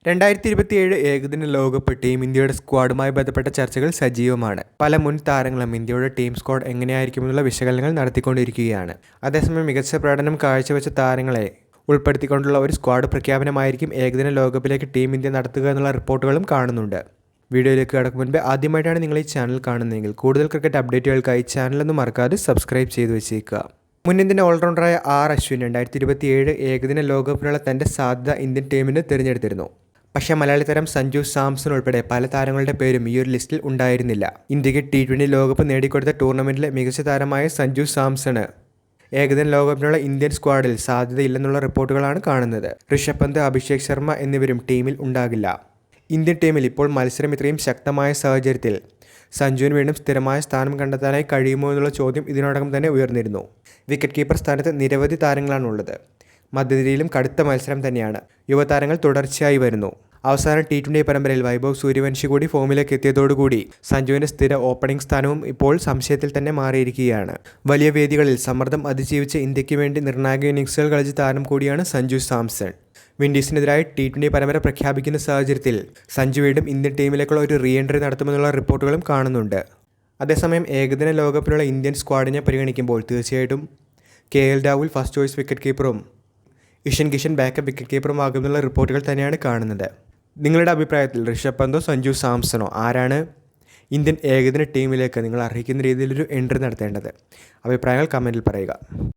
2027 ഏകദിന ലോകകപ്പ് ടീം ഇന്ത്യയുടെ സ്ക്വാഡുമായി ബന്ധപ്പെട്ട ചർച്ചകൾ സജീവമാണ്. പല മുൻ താരങ്ങളും ഇന്ത്യയുടെ ടീം സ്ക്വാഡ് എങ്ങനെയായിരിക്കുമെന്നുള്ള വിശകലനങ്ങൾ നടത്തിക്കൊണ്ടിരിക്കുകയാണ്. അതേസമയം മികച്ച പ്രകടനം കാഴ്ചവെച്ച താരങ്ങളെ ഉൾപ്പെടുത്തിക്കൊണ്ടുള്ള ഒരു സ്ക്വാഡ് പ്രഖ്യാപനമായിരിക്കും ഏകദിന ലോകകപ്പിലേക്ക് ടീം ഇന്ത്യ നടത്തുക എന്നുള്ള റിപ്പോർട്ടുകളും കാണുന്നുണ്ട്. വീഡിയോയിലേക്ക് കടക്കും മുൻപ് ആദ്യമായിട്ടാണ് നിങ്ങൾ ഈ ചാനൽ കാണുന്നതെങ്കിൽ കൂടുതൽ ക്രിക്കറ്റ് അപ്ഡേറ്റുകൾക്കായി ചാനലൊന്നും മറക്കാതെ സബ്സ്ക്രൈബ് ചെയ്തു വെച്ചേക്കുക. മുൻ ഇന്ത്യൻ ഓൾറൗണ്ടറായ അശ്വിൻ 2027 ഏകദിന ലോകകപ്പിനുള്ള തൻ്റെ സാധ്യത ഇന്ത്യൻ ടീമിന് തിരഞ്ഞെടുത്തിരുന്നു. പക്ഷേ മലയാളി താരം സഞ്ജു സാംസൺ ഉൾപ്പെടെ പല താരങ്ങളുടെ പേരും ഈ ഒരു ലിസ്റ്റിൽ ഉണ്ടായിരുന്നില്ല. ഇന്ത്യക്ക് T20 ലോകകപ്പ് നേടിക്കൊടുത്ത ടൂർണമെൻറ്റിലെ മികച്ച താരമായ സഞ്ജു സാംസണ് ഏകദിന ലോകകപ്പിനുള്ള ഇന്ത്യൻ സ്ക്വാഡിൽ സാധ്യതയില്ലെന്നുള്ള റിപ്പോർട്ടുകളാണ് കാണുന്നത്. ഋഷഭ് പന്ത്, അഭിഷേക് ശർമ്മ എന്നിവരും ടീമിൽ ഉണ്ടാകില്ല. ഇന്ത്യൻ ടീമിൽ ഇപ്പോൾ മത്സരം ഇത്രയും ശക്തമായ സാഹചര്യത്തിൽ സഞ്ജുവിന് വീണ്ടും സ്ഥിരമായ സ്ഥാനം കണ്ടെത്താനായി കഴിയുമോ എന്നുള്ള ചോദ്യം ഇതിനോടകം തന്നെ ഉയർന്നിരുന്നു. വിക്കറ്റ് കീപ്പർ സ്ഥാനത്ത് നിരവധി താരങ്ങളാണുള്ളത്. മധ്യനിരയിലും കടുത്ത മത്സരം തന്നെയാണ്. യുവതാരങ്ങൾ തുടർച്ചയായി വരുന്നു. അവസാന T20 പരമ്പരയിൽ വൈഭവ് സൂര്യവംശി കൂടി ഫോമിലേക്ക് എത്തിയതോടുകൂടി സഞ്ജുവിൻ്റെ സ്ഥിര ഓപ്പണിംഗ് സ്ഥാനവും ഇപ്പോൾ സംശയത്തിൽ തന്നെ മാറിയിരിക്കുകയാണ്. വലിയ വേദികളിൽ സമ്മർദ്ദം അതിജീവിച്ച് ഇന്ത്യക്ക് വേണ്ടി നിർണായക ഇന്നിംഗ്സുകൾ കളിച്ച താരം കൂടിയാണ് സഞ്ജു സാംസൺ. വിൻഡീസിനെതിരായി T20 പരമ്പര പ്രഖ്യാപിക്കുന്ന സാഹചര്യത്തിൽ സഞ്ജു വീണ്ടും ഇന്ത്യൻ ടീമിലേക്കുള്ള ഒരു റീ എൻട്രി നടത്തുമെന്നുള്ള റിപ്പോർട്ടുകളും കാണുന്നുണ്ട്. അതേസമയം ഏകദിന ലോകകപ്പിനുള്ള ഇന്ത്യൻ സ്ക്വാഡിനെ പരിഗണിക്കുമ്പോൾ തീർച്ചയായിട്ടും KL Rahul first choice wicket കീപ്പറും ഇഷൻ കിഷൻ ബാക്കപ്പ് വിക്കറ്റ് കീപ്പറും ആകുമെന്നുള്ള റിപ്പോർട്ടുകൾ തന്നെയാണ് കാണുന്നത്. നിങ്ങളുടെ അഭിപ്രായത്തിൽ ഋഷഭ് പന്തോ സഞ്ജു സാംസണോ ആരാണ് ഇന്ത്യൻ ഏകദിന ടീമിലേക്ക് നിങ്ങൾ അർഹിക്കുന്ന രീതിയിലൊരു എൻട്രി നടത്തേണ്ടത്? അഭിപ്രായങ്ങൾ കമൻറ്റിൽ പറയുക.